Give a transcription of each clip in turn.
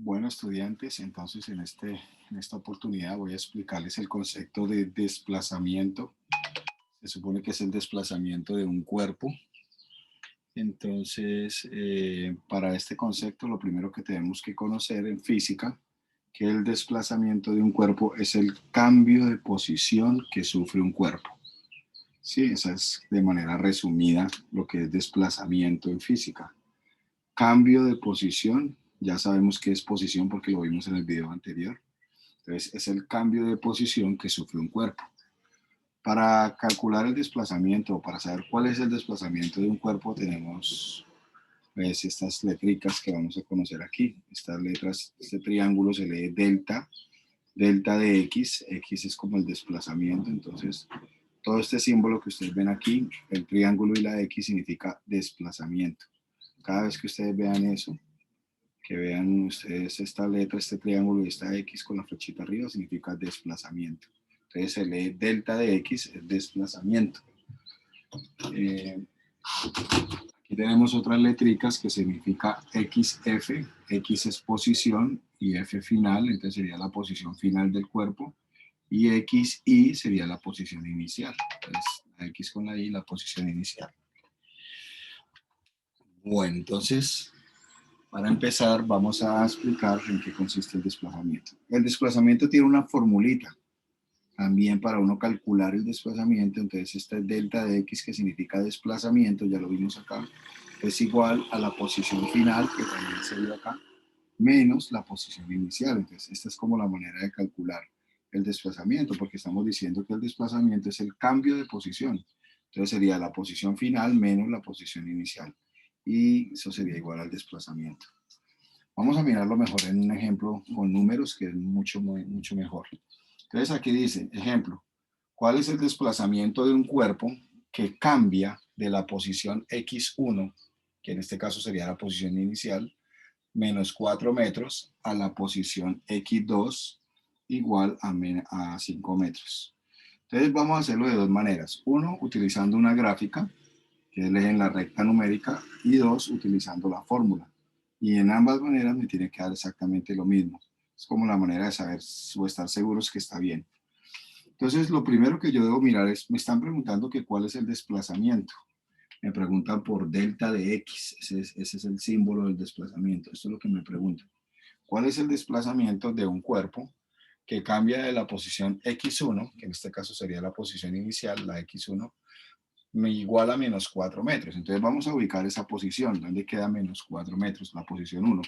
Bueno, estudiantes, entonces en esta oportunidad voy a explicarles el concepto de desplazamiento. Se supone que es el desplazamiento de un cuerpo. Entonces, para este concepto, lo primero que tenemos que conocer en física, que el desplazamiento de un cuerpo es el cambio de posición que sufre un cuerpo. Sí, esa es de manera resumida lo que es desplazamiento en física. Cambio de posición, ya sabemos qué es posición porque lo vimos en el video anterior. Entonces, es el cambio de posición que sufre un cuerpo. Para calcular el desplazamiento o para saber cuál es el desplazamiento de un cuerpo, tenemos pues, estas letricas que vamos a conocer aquí. Estas letras, este triángulo se lee delta, delta de x, x es como el desplazamiento, entonces todo este símbolo que ustedes ven aquí, el triángulo y la x significa desplazamiento. Cada vez que ustedes vean eso, que vean ustedes esta letra, este triángulo y esta X con la flechita arriba, significa desplazamiento. Entonces se lee delta de X, es desplazamiento. Eh, Aquí tenemos otras letricas que significa XF, X es posición y F final, entonces sería la posición final del cuerpo, y XY sería la posición inicial. Entonces la X con la Y, la posición inicial. Bueno, entonces para empezar, vamos a explicar en qué consiste el desplazamiento. El desplazamiento tiene una formulita también para uno calcular el desplazamiento. Entonces, esta delta de x, que significa desplazamiento, ya lo vimos acá, es igual a la posición final, que también se vio acá, menos la posición inicial. Entonces, esta es como la manera de calcular el desplazamiento, porque estamos diciendo que el desplazamiento es el cambio de posición. Entonces, sería la posición final menos la posición inicial. Y eso sería igual al desplazamiento. Vamos a mirarlo mejor en un ejemplo con números, que es mucho mejor. Entonces aquí dice, ejemplo, ¿cuál es el desplazamiento de un cuerpo que cambia de la posición x1, que en este caso sería la posición inicial, menos 4 metros, a la posición x2 igual a 5 metros? Entonces vamos a hacerlo de dos maneras. Uno, utilizando una gráfica, que es en la recta numérica, y dos, utilizando la fórmula. Y en ambas maneras me tiene que dar exactamente lo mismo. Es como la manera de saber o estar seguros que está bien. Entonces, lo primero que yo debo mirar es, me están preguntando que cuál es el desplazamiento. Me preguntan por delta de x, ese es el símbolo del desplazamiento. Esto es lo que me preguntan. ¿Cuál es el desplazamiento de un cuerpo que cambia de la posición x1, que en este caso sería la posición inicial, la x1, me igual a menos 4 metros? Entonces vamos a ubicar esa posición. ¿Dónde queda menos 4 metros? La posición 1.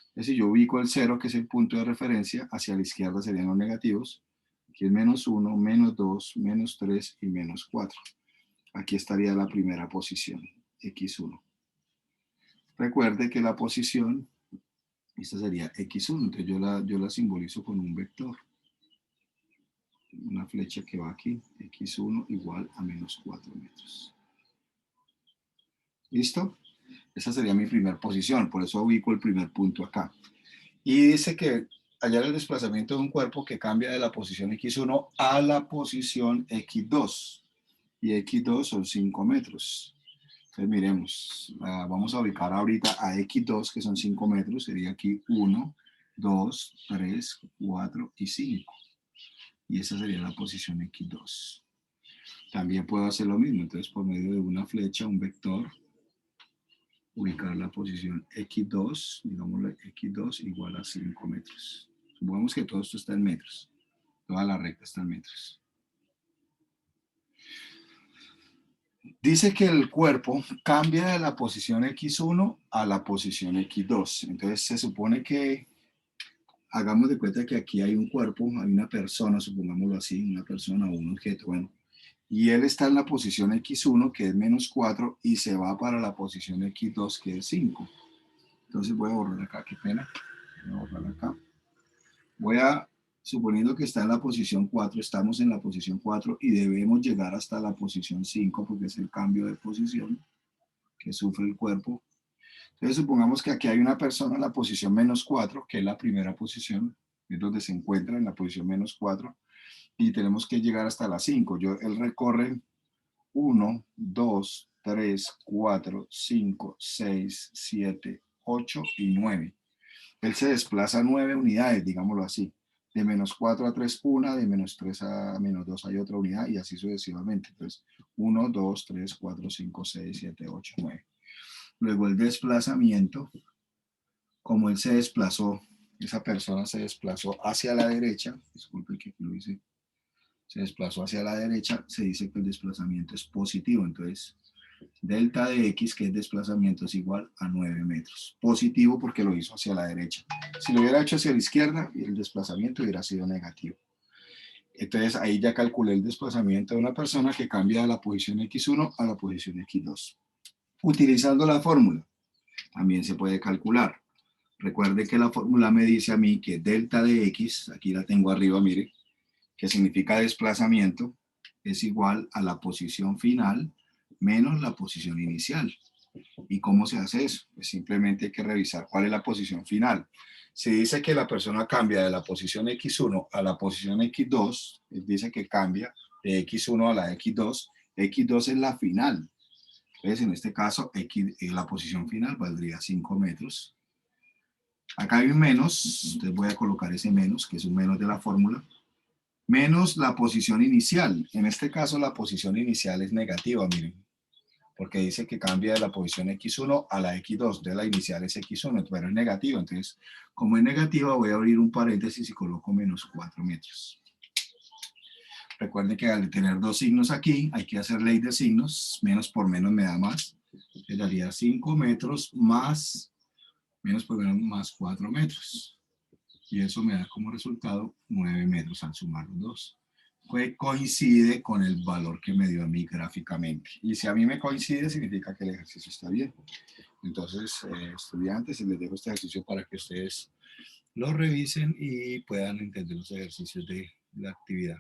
Entonces si yo ubico el 0, que es el punto de referencia, hacia la izquierda serían los negativos. Aquí es menos 1, menos 2, menos 3 y menos 4. Aquí estaría la primera posición, x1. Recuerde que la posición, esta sería x1, entonces yo la simbolizo con un vector. Una flecha que va aquí, x1 igual a menos 4 metros. ¿Listo? Esa sería mi primera posición, por eso ubico el primer punto acá. Y dice que hallar el desplazamiento de un cuerpo que cambia de la posición x1 a la posición x2. Y x2 son 5 metros. Entonces miremos, vamos a ubicar ahorita a x2, que son 5 metros, sería aquí 1, 2, 3, 4 y 5. Y esa sería la posición x2. También puedo hacer lo mismo, entonces por medio de una flecha, un vector, ubicar la posición x2, digámosle x2 igual a 5 metros. Supongamos que todo esto está en metros, toda la recta está en metros. Dice que el cuerpo cambia de la posición x1 a la posición x2. Entonces se supone que, hagamos de cuenta que aquí hay un cuerpo, hay una persona, supongámoslo así, una persona o un objeto, bueno, y él está en la posición x1, que es menos 4, y se va para la posición x2, que es 5. Entonces voy a borrar acá, qué pena. Voy a borrar acá. Voy a, suponiendo que está en la posición 4, estamos en la posición 4 y debemos llegar hasta la posición 5, porque es el cambio de posición que sufre el cuerpo. Entonces supongamos que aquí hay una persona en la posición menos 4, que es la primera posición, es donde se encuentra en la posición menos 4, y tenemos que llegar hasta la 5. Él recorre 1, 2, 3, 4, 5, 6, 7, 8 y 9. Él se desplaza 9 unidades, digámoslo así. De -4 a 3 una, de -3 a -2 hay otra unidad y así sucesivamente. Entonces, 1, 2, 3, 4, 5, 6, 7, 8, 9. Luego el desplazamiento, como él se desplazó, esa persona se desplazó hacia la derecha, disculpe que aquí lo hice, se desplazó hacia la derecha, se dice que el desplazamiento es positivo. Entonces, delta de X, que es desplazamiento, es igual a 9 metros. Positivo porque lo hizo hacia la derecha. Si lo hubiera hecho hacia la izquierda, el desplazamiento hubiera sido negativo. Entonces, ahí ya calculé el desplazamiento de una persona que cambia de la posición X1 a la posición X2. Utilizando la fórmula, también se puede calcular. Recuerde que la fórmula me dice a mí que delta de X, aquí la tengo arriba, mire, que significa desplazamiento, es igual a la posición final menos la posición inicial. ¿Y cómo se hace eso? Pues simplemente hay que revisar cuál es la posición final. Si dice que la persona cambia de la posición X1 a la posición X2, dice que cambia de X1 a la X2, X2 es la final. Entonces, en este caso, la posición final valdría 5 metros. Acá hay un menos, entonces voy a colocar ese menos, que es un menos de la fórmula, menos la posición inicial. En este caso, la posición inicial es negativa, miren, porque dice que cambia de la posición X1 a la X2, de la inicial es X1, pero es negativa. Entonces, como es negativa, voy a abrir un paréntesis y coloco menos 4 metros. Recuerden que al tener dos signos aquí, hay que hacer ley de signos, menos por menos me da más. Le daría 5 metros más, menos por menos más 4 metros. Y eso me da como resultado 9 metros al sumar los dos. Coincide con el valor que me dio a mí gráficamente. Y si a mí me coincide, significa que el ejercicio está bien. Entonces, estudiantes, les dejo este ejercicio para que ustedes lo revisen y puedan entender los ejercicios de la actividad.